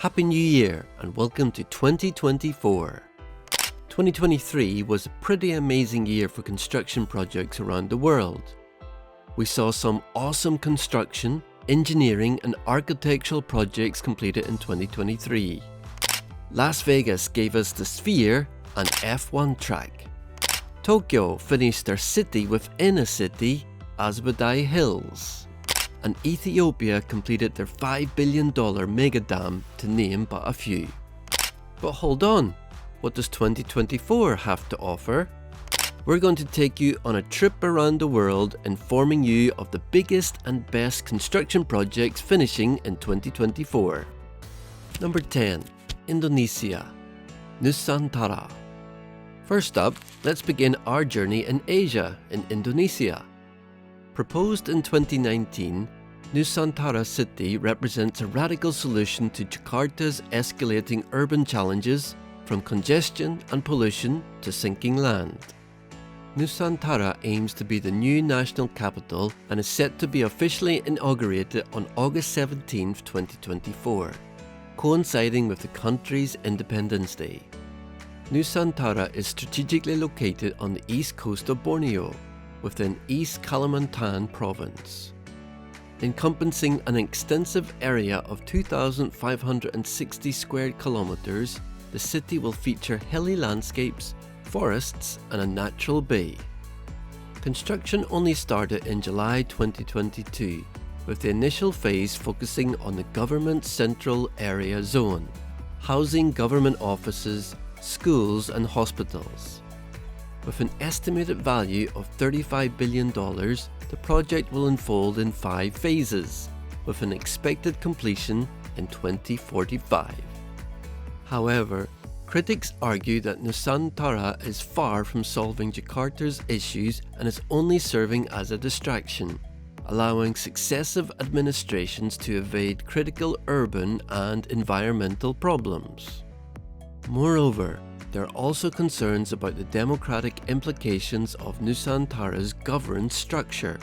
Happy New Year and welcome to 2024. 2023 was a pretty amazing year for construction projects around the world. We saw some awesome construction, engineering and architectural projects completed in 2023. Las Vegas gave us the Sphere and F1 track. Tokyo finished their city within a city, Aswadai Hills. And Ethiopia completed their $5 billion mega dam, to name but a few. But hold on, what does 2024 have to offer? We're going to take you on a trip around the world, informing you of the biggest and best construction projects finishing in 2024. Number 10. Indonesia, Nusantara. First up, let's begin our journey in Asia, in Indonesia. Proposed in 2019, Nusantara City represents a radical solution to Jakarta's escalating urban challenges, from congestion and pollution to sinking land. Nusantara aims to be the new national capital and is set to be officially inaugurated on August 17, 2024, coinciding with the country's Independence Day. Nusantara is strategically located on the east coast of Borneo, within East Kalimantan province. Encompassing an extensive area of 2,560 square kilometers, the city will feature hilly landscapes, forests and a natural bay. Construction only started in July 2022, with the initial phase focusing on the government central area zone, housing government offices, schools and hospitals. With an estimated value of $35 billion, the project will unfold in 5 phases, with an expected completion in 2045. However, critics argue that Nusantara is far from solving Jakarta's issues and is only serving as a distraction, allowing successive administrations to evade critical urban and environmental problems. Moreover, there are also concerns about the democratic implications of Nusantara's governance structure.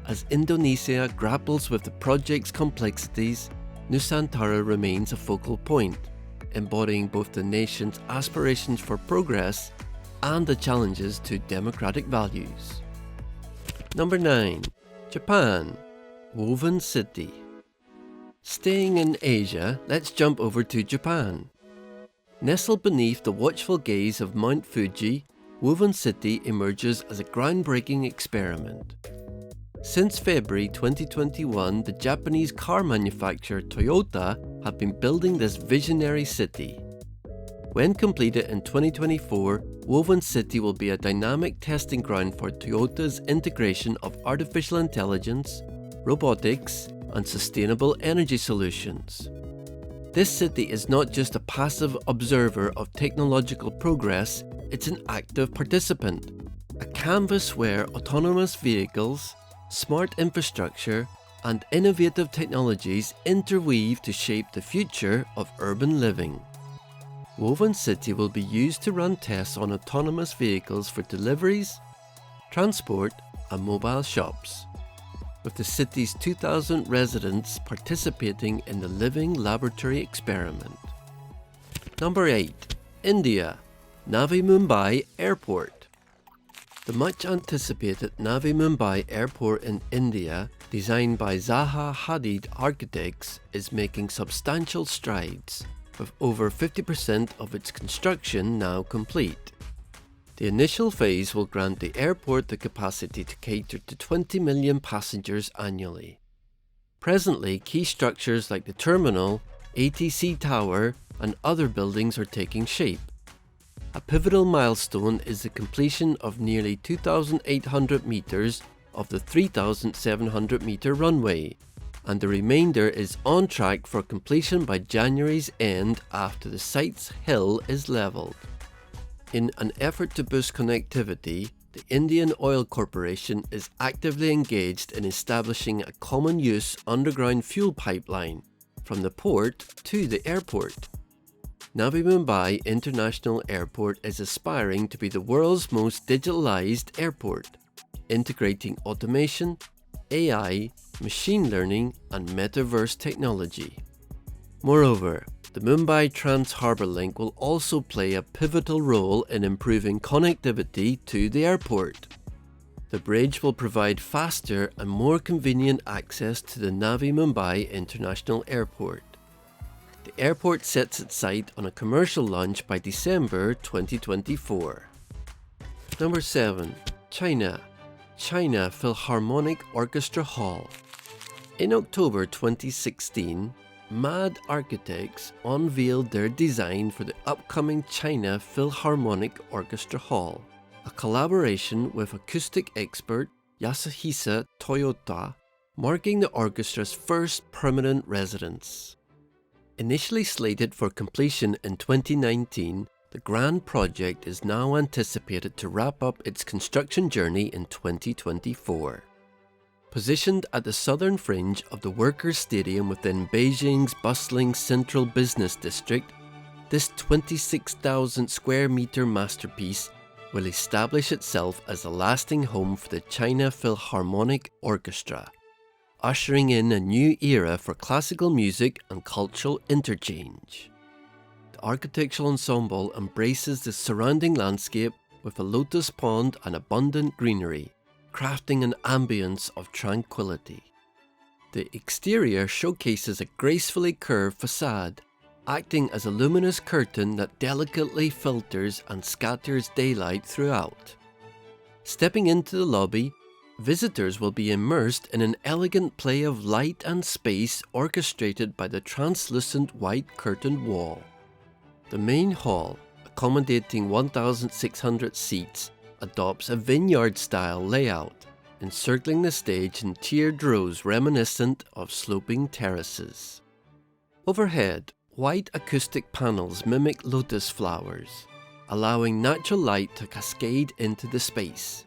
As Indonesia grapples with the project's complexities, Nusantara remains a focal point, embodying both the nation's aspirations for progress and the challenges to democratic values. Number 9. Japan, Woven City. Staying in Asia, let's jump over to Japan. Nestled beneath the watchful gaze of Mount Fuji, Woven City emerges as a groundbreaking experiment. Since February 2021, the Japanese car manufacturer Toyota have been building this visionary city. When completed in 2024, Woven City will be a dynamic testing ground for Toyota's integration of artificial intelligence, robotics, and sustainable energy solutions. This city is not just a passive observer of technological progress, it's an active participant, a canvas where autonomous vehicles, smart infrastructure, and innovative technologies interweave to shape the future of urban living. Woven City will be used to run tests on autonomous vehicles for deliveries, transport, and mobile shops, with the city's 2,000 residents participating in the living laboratory experiment. Number 8. India, Navi Mumbai Airport. The much anticipated Navi Mumbai Airport in India, designed by Zaha Hadid Architects, is making substantial strides, with over 50% of its construction now complete. The initial phase will grant the airport the capacity to cater to 20 million passengers annually. Presently, key structures like the terminal, ATC tower, and other buildings are taking shape. A pivotal milestone is the completion of nearly 2,800 meters of the 3,700 meter runway, and the remainder is on track for completion by January's end after the site's hill is leveled. In an effort to boost connectivity, the Indian Oil Corporation is actively engaged in establishing a common-use underground fuel pipeline from the port to the airport. Navi Mumbai International Airport is aspiring to be the world's most digitalized airport, integrating automation, AI, machine learning, and metaverse technology. Moreover, the Mumbai Trans-Harbour Link will also play a pivotal role in improving connectivity to the airport. The bridge will provide faster and more convenient access to the Navi Mumbai International Airport. The airport sets its sight on a commercial launch by December 2024. Number 7. China Philharmonic Orchestra Hall. In October 2016, MAD Architects unveiled their design for the upcoming China Philharmonic Orchestra Hall, a collaboration with acoustic expert Yasuhisa Toyota, marking the orchestra's first permanent residence. Initially slated for completion in 2019, the grand project is now anticipated to wrap up its construction journey in 2024. Positioned at the southern fringe of the Workers' Stadium within Beijing's bustling central business district, this 26,000 square meter masterpiece will establish itself as a lasting home for the China Philharmonic Orchestra, ushering in a new era for classical music and cultural interchange. The architectural ensemble embraces the surrounding landscape with a lotus pond and abundant greenery, crafting an ambience of tranquility. The exterior showcases a gracefully curved facade, acting as a luminous curtain that delicately filters and scatters daylight throughout. Stepping into the lobby, visitors will be immersed in an elegant play of light and space orchestrated by the translucent white curtained wall. The main hall, accommodating 1,600 seats, adopts a vineyard-style layout, encircling the stage in tiered rows reminiscent of sloping terraces. Overhead, white acoustic panels mimic lotus flowers, allowing natural light to cascade into the space.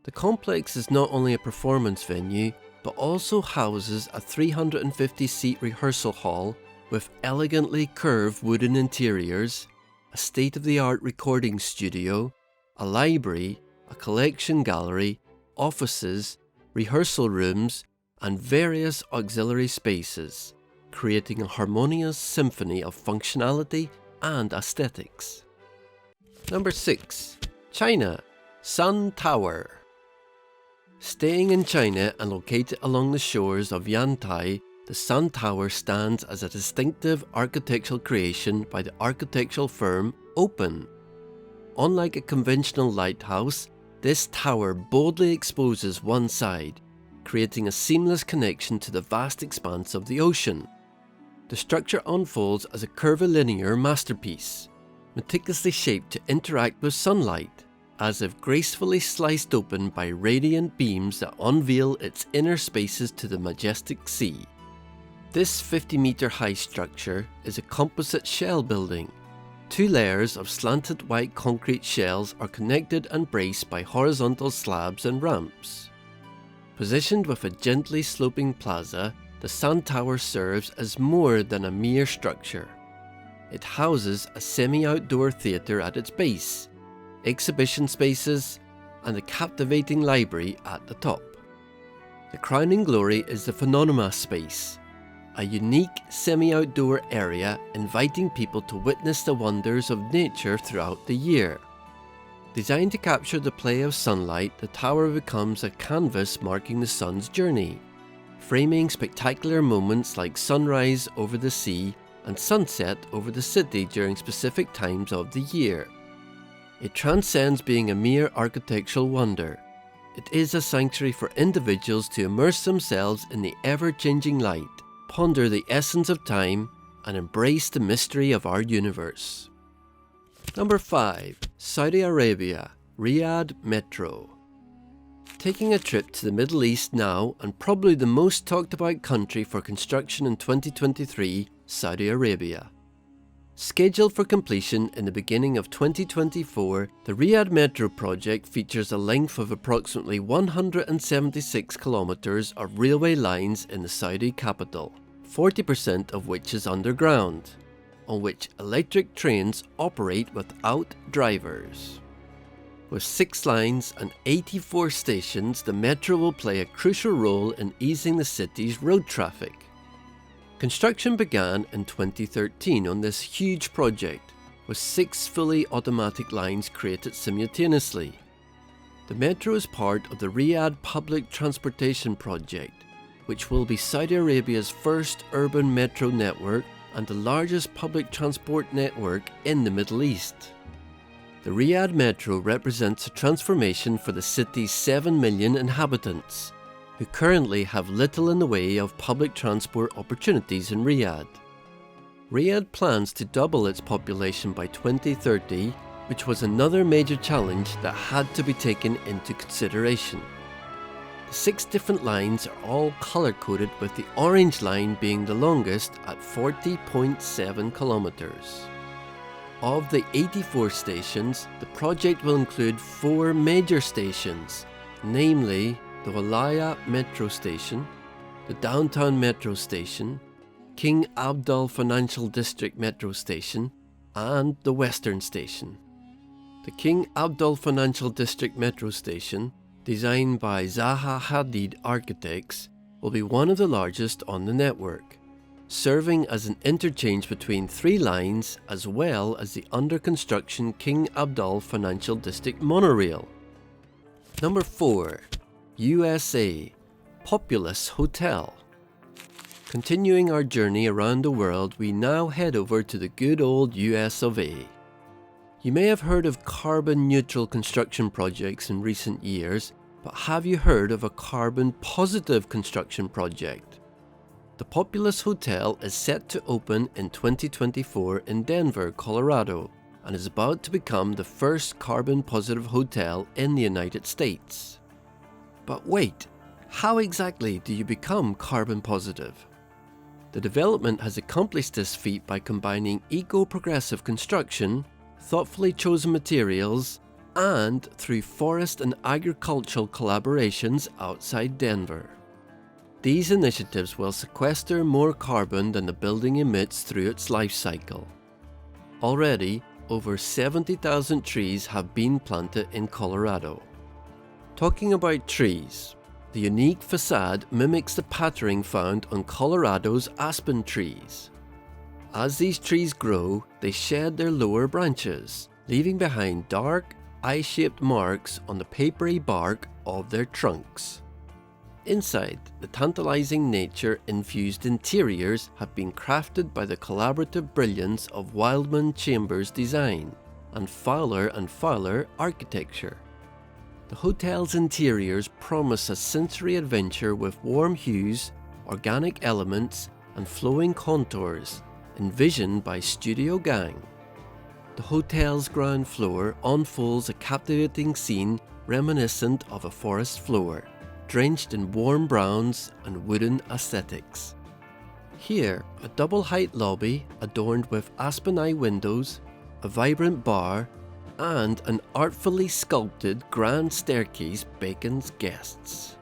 The complex is not only a performance venue, but also houses a 350-seat rehearsal hall with elegantly curved wooden interiors, a state-of-the-art recording studio, a library, a collection gallery, offices, rehearsal rooms, and various auxiliary spaces, creating a harmonious symphony of functionality and aesthetics. Number 6. China Sun Tower. Staying in China and located along the shores of Yantai, the Sun Tower stands as a distinctive architectural creation by the architectural firm Open. Unlike a conventional lighthouse, this tower boldly exposes one side, creating a seamless connection to the vast expanse of the ocean. The structure unfolds as a curvilinear masterpiece, meticulously shaped to interact with sunlight, as if gracefully sliced open by radiant beams that unveil its inner spaces to the majestic sea. This 50-meter high structure is a composite shell building. 2 layers of slanted white concrete shells are connected and braced by horizontal slabs and ramps. Positioned with a gently sloping plaza, the Sun Tower serves as more than a mere structure. It houses a semi-outdoor theatre at its base, exhibition spaces, and a captivating library at the top. The crowning glory is the Phononoma Space, a unique semi-outdoor area inviting people to witness the wonders of nature throughout the year. Designed to capture the play of sunlight, the tower becomes a canvas marking the sun's journey, framing spectacular moments like sunrise over the sea and sunset over the city during specific times of the year. It transcends being a mere architectural wonder. It is a sanctuary for individuals to immerse themselves in the ever-changing light, ponder the essence of time, and embrace the mystery of our universe. Number 5. Saudi Arabia, Riyadh Metro. Taking a trip to the Middle East now, and probably the most talked about country for construction in 2023, Saudi Arabia. Scheduled for completion in the beginning of 2024, the Riyadh Metro project features a length of approximately 176 kilometers of railway lines in the Saudi capital, 40% of which is underground, on which electric trains operate without drivers. With 6 lines and 84 stations, the metro will play a crucial role in easing the city's road traffic. Construction began in 2013 on this huge project, with 6 fully automatic lines created simultaneously. The metro is part of the Riyadh Public Transportation Project, which will be Saudi Arabia's first urban metro network and the largest public transport network in the Middle East. The Riyadh Metro represents a transformation for the city's 7 million inhabitants, who currently have little in the way of public transport opportunities in Riyadh. Riyadh plans to double its population by 2030, which was another major challenge that had to be taken into consideration. The 6 different lines are all colour-coded, with the orange line being the longest at 40.7 kilometres. Of the 84 stations, the project will include 4 major stations, namely the Walaya Metro Station, the Downtown Metro Station, King Abdul Financial District Metro Station, and the Western Station. The King Abdul Financial District Metro Station, designed by Zaha Hadid Architects, will be one of the largest on the network, serving as an interchange between 3 lines as well as the under-construction King Abdul Financial District monorail. Number 4. USA Populous Hotel. Continuing our journey around the world, we now head over to the good old US of A. You may have heard of carbon-neutral construction projects in recent years, but have you heard of a carbon-positive construction project? The Populous Hotel is set to open in 2024 in Denver, Colorado, and is about to become the first carbon-positive hotel in the United States. But wait, how exactly do you become carbon-positive? The development has accomplished this feat by combining eco-progressive construction, thoughtfully chosen materials, and through forest and agricultural collaborations outside Denver. These initiatives will sequester more carbon than the building emits through its life cycle. Already, over 70,000 trees have been planted in Colorado. Talking about trees, the unique facade mimics the patterning found on Colorado's aspen trees. As these trees grow, they shed their lower branches, leaving behind dark, eye-shaped marks on the papery bark of their trunks. Inside, the tantalizing nature-infused interiors have been crafted by the collaborative brilliance of Wildman Chambers design and Fowler architecture. The hotel's interiors promise a sensory adventure with warm hues, organic elements, and flowing contours, envisioned by Studio Gang. The hotel's ground floor unfolds a captivating scene reminiscent of a forest floor, drenched in warm browns and wooden aesthetics. Here, a double-height lobby adorned with aspen eye windows, a vibrant bar, and an artfully sculpted grand staircase beckons guests.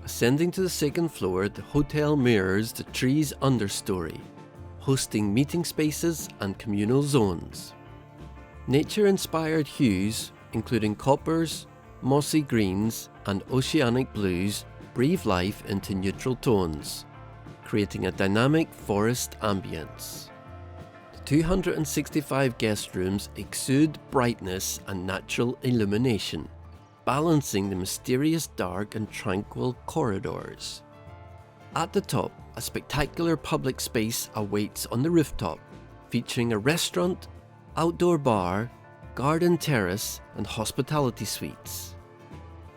Ascending to the 2nd floor, the hotel mirrors the tree's understory, hosting meeting spaces and communal zones. Nature-inspired hues, including coppers, mossy greens, and oceanic blues, breathe life into neutral tones, creating a dynamic forest ambience. The 265 guest rooms exude brightness and natural illumination, balancing the mysterious dark and tranquil corridors. At the top, a spectacular public space awaits on the rooftop, featuring a restaurant, outdoor bar, garden terrace, and hospitality suites.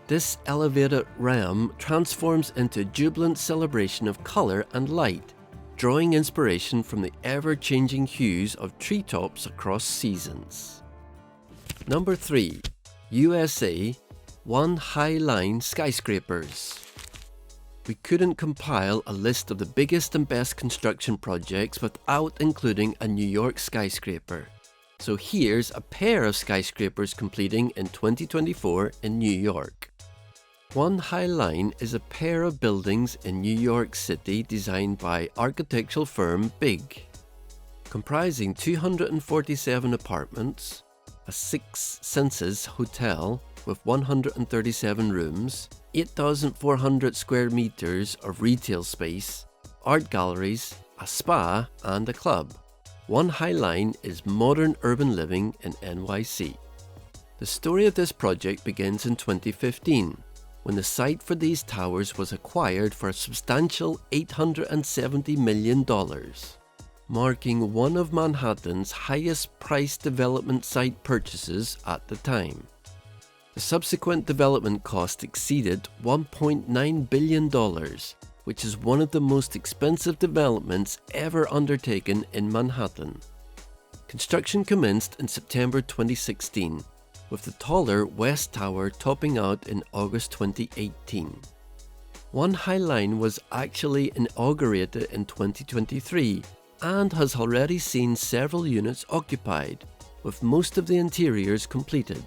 This elevated realm transforms into a jubilant celebration of colour and light, drawing inspiration from the ever-changing hues of treetops across seasons. Number 3. USA One High Line Skyscrapers. We couldn't compile a list of the biggest and best construction projects without including a New York skyscraper. So here's a pair of skyscrapers completing in 2024 in New York. One High Line is a pair of buildings in New York City designed by architectural firm BIG. Comprising 247 apartments, a Six Senses hotel with 137 rooms, 8,400 square meters of retail space, art galleries, a spa, and a club. One High Line is modern urban living in NYC. The story of this project begins in 2015, when the site for these towers was acquired for a substantial $870 million, marking one of Manhattan's highest priced development site purchases at the time. The subsequent development cost exceeded $1.9 billion, which is one of the most expensive developments ever undertaken in Manhattan. Construction commenced in September 2016, with the taller West Tower topping out in August 2018. One High Line was actually inaugurated in 2023 and has already seen several units occupied, with most of the interiors completed.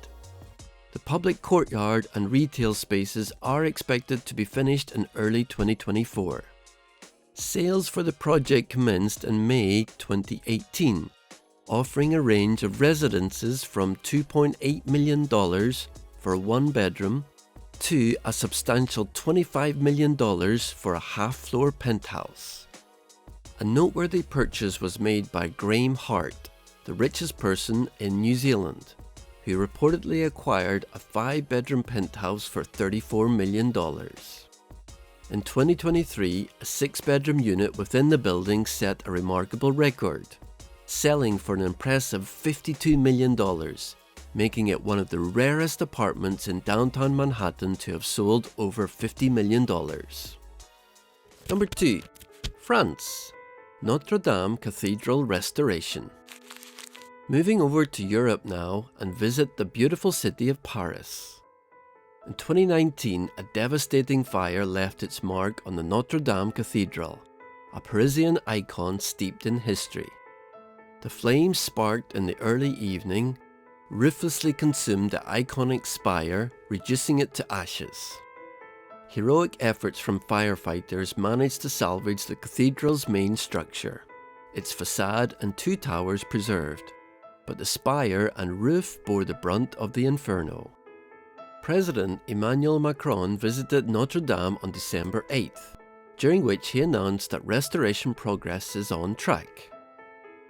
The public courtyard and retail spaces are expected to be finished in early 2024. Sales for the project commenced in May 2018, offering a range of residences from $2.8 million for a one-bedroom to a substantial $25 million for a half-floor penthouse. A noteworthy purchase was made by Graham Hart, the richest person in New Zealand, who reportedly acquired a 5-bedroom penthouse for $34 million. In 2023, a 6-bedroom unit within the building set a remarkable record, selling for an impressive $52 million, making it one of the rarest apartments in downtown Manhattan to have sold over $50 million. Number 2. France. Notre-Dame Cathedral Restoration. Moving over to Europe now and visit the beautiful city of Paris. In 2019, a devastating fire left its mark on the Notre-Dame Cathedral, a Parisian icon steeped in history. The flames sparked in the early evening, ruthlessly consumed the iconic spire, reducing it to ashes. Heroic efforts from firefighters managed to salvage the cathedral's main structure, its facade and 2 towers preserved, but the spire and roof bore the brunt of the inferno. President Emmanuel Macron visited Notre-Dame on December 8th, during which he announced that restoration progress is on track.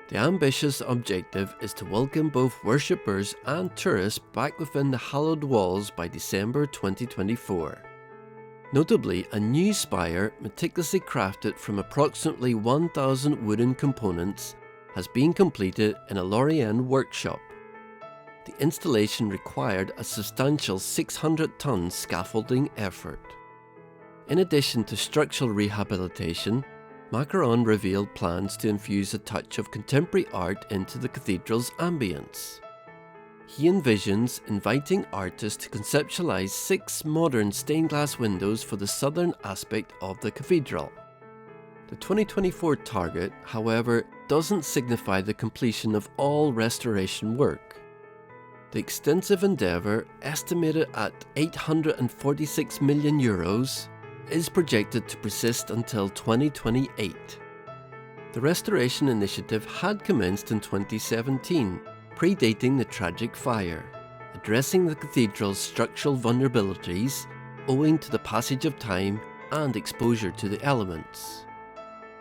The ambitious objective is to welcome both worshippers and tourists back within the hallowed walls by December 2024. Notably, a new spire, meticulously crafted from approximately 1,000 wooden components, has been completed in a Lorraine workshop. The installation required a substantial 600-ton scaffolding effort. In addition to structural rehabilitation, Macron revealed plans to infuse a touch of contemporary art into the cathedral's ambience. He envisions inviting artists to conceptualize 6 modern stained glass windows for the southern aspect of the cathedral. The 2024 target, however, doesn't signify the completion of all restoration work. The extensive endeavour, estimated at €846 million, is projected to persist until 2028. The restoration initiative had commenced in 2017, predating the tragic fire, addressing the cathedral's structural vulnerabilities owing to the passage of time and exposure to the elements.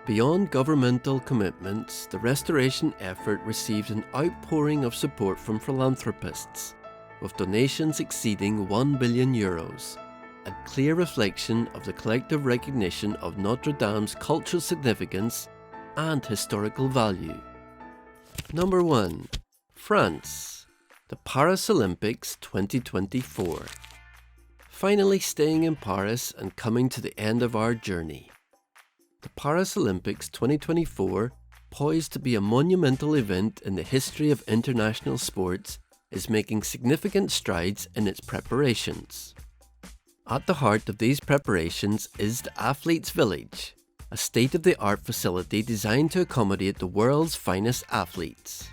Beyond governmental commitments, the restoration effort received an outpouring of support from philanthropists, with donations exceeding €1 billion, a clear reflection of the collective recognition of Notre Dame's cultural significance and historical value. Number 1. France. The Paris Olympics 2024. Finally staying in Paris and coming to the end of our journey. The Paris Olympics 2024, poised to be a monumental event in the history of international sports, is making significant strides in its preparations. At the heart of these preparations is the Athletes' Village, a state-of-the-art facility designed to accommodate the world's finest athletes.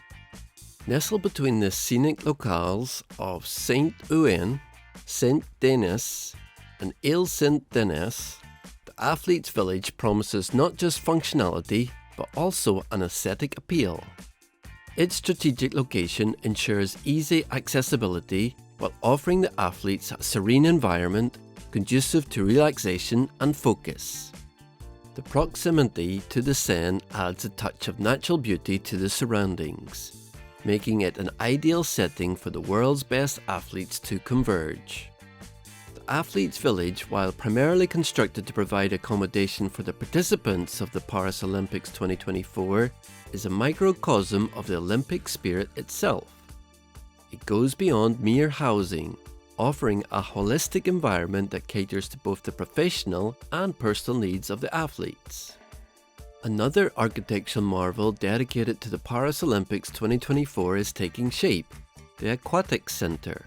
Nestled between the scenic locales of Saint-Ouen, Saint-Denis, and Ile-Saint-Denis, the Athletes' Village promises not just functionality, but also an aesthetic appeal. Its strategic location ensures easy accessibility while offering the athletes a serene environment conducive to relaxation and focus. The proximity to the Seine adds a touch of natural beauty to the surroundings, making it an ideal setting for the world's best athletes to converge. The Athletes' Village, while primarily constructed to provide accommodation for the participants of the Paris Olympics 2024, is a microcosm of the Olympic spirit itself. It goes beyond mere housing, offering a holistic environment that caters to both the professional and personal needs of the athletes. Another architectural marvel dedicated to the Paris Olympics 2024 is taking shape, the Aquatic Centre.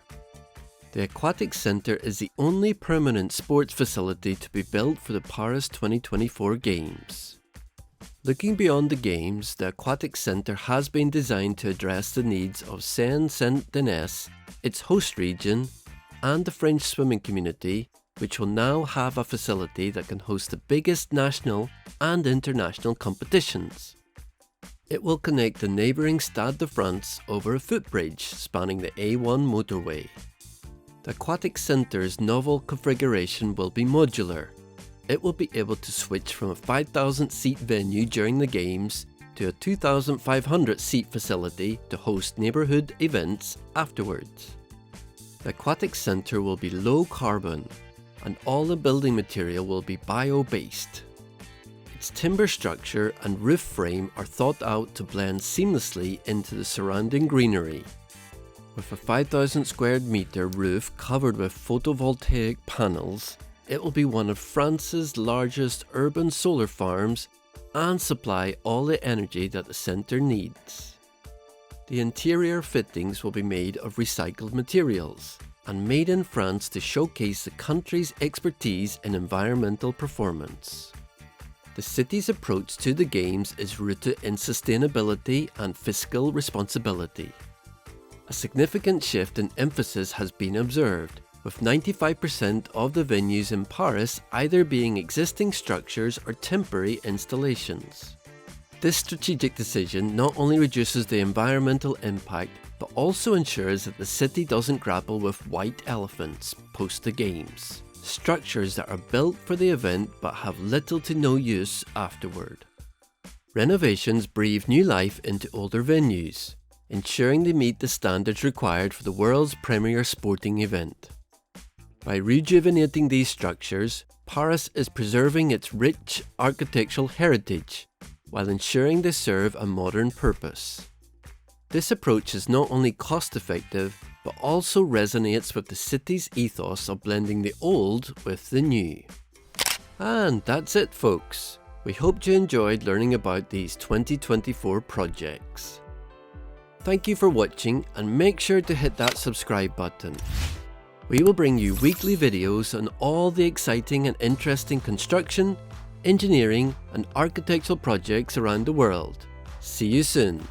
The Aquatic Centre is the only permanent sports facility to be built for the Paris 2024 Games. Looking beyond the Games, the Aquatic Centre has been designed to address the needs of Seine-Saint-Denis, its host region, and the French swimming community, which will now have a facility that can host the biggest national and international competitions. It will connect the neighbouring Stade de France over a footbridge spanning the A1 motorway. The Aquatic Centre's novel configuration will be modular. It will be able to switch from a 5,000-seat venue during the Games to a 2,500-seat facility to host neighbourhood events afterwards. The Aquatic Centre will be low carbon, and all the building material will be bio-based. Its timber structure and roof frame are thought out to blend seamlessly into the surrounding greenery. With a 5,000 square metre roof covered with photovoltaic panels, it will be one of France's largest urban solar farms and supply all the energy that the centre needs. The interior fittings will be made of recycled materials and made in France to showcase the country's expertise in environmental performance. The city's approach to the Games is rooted in sustainability and fiscal responsibility. A significant shift in emphasis has been observed, with 95% of the venues in Paris either being existing structures or temporary installations. This strategic decision not only reduces the environmental impact, but also ensures that the city doesn't grapple with white elephants post the Games, structures that are built for the event but have little to no use afterward. Renovations breathe new life into older venues, ensuring they meet the standards required for the world's premier sporting event. By rejuvenating these structures, Paris is preserving its rich architectural heritage, while ensuring they serve a modern purpose. This approach is not only cost-effective, but also resonates with the city's ethos of blending the old with the new. And that's it, folks. We hope you enjoyed learning about these 2024 projects. Thank you for watching, and make sure to hit that subscribe button. We will bring you weekly videos on all the exciting and interesting construction, engineering and architectural projects around the world. See you soon.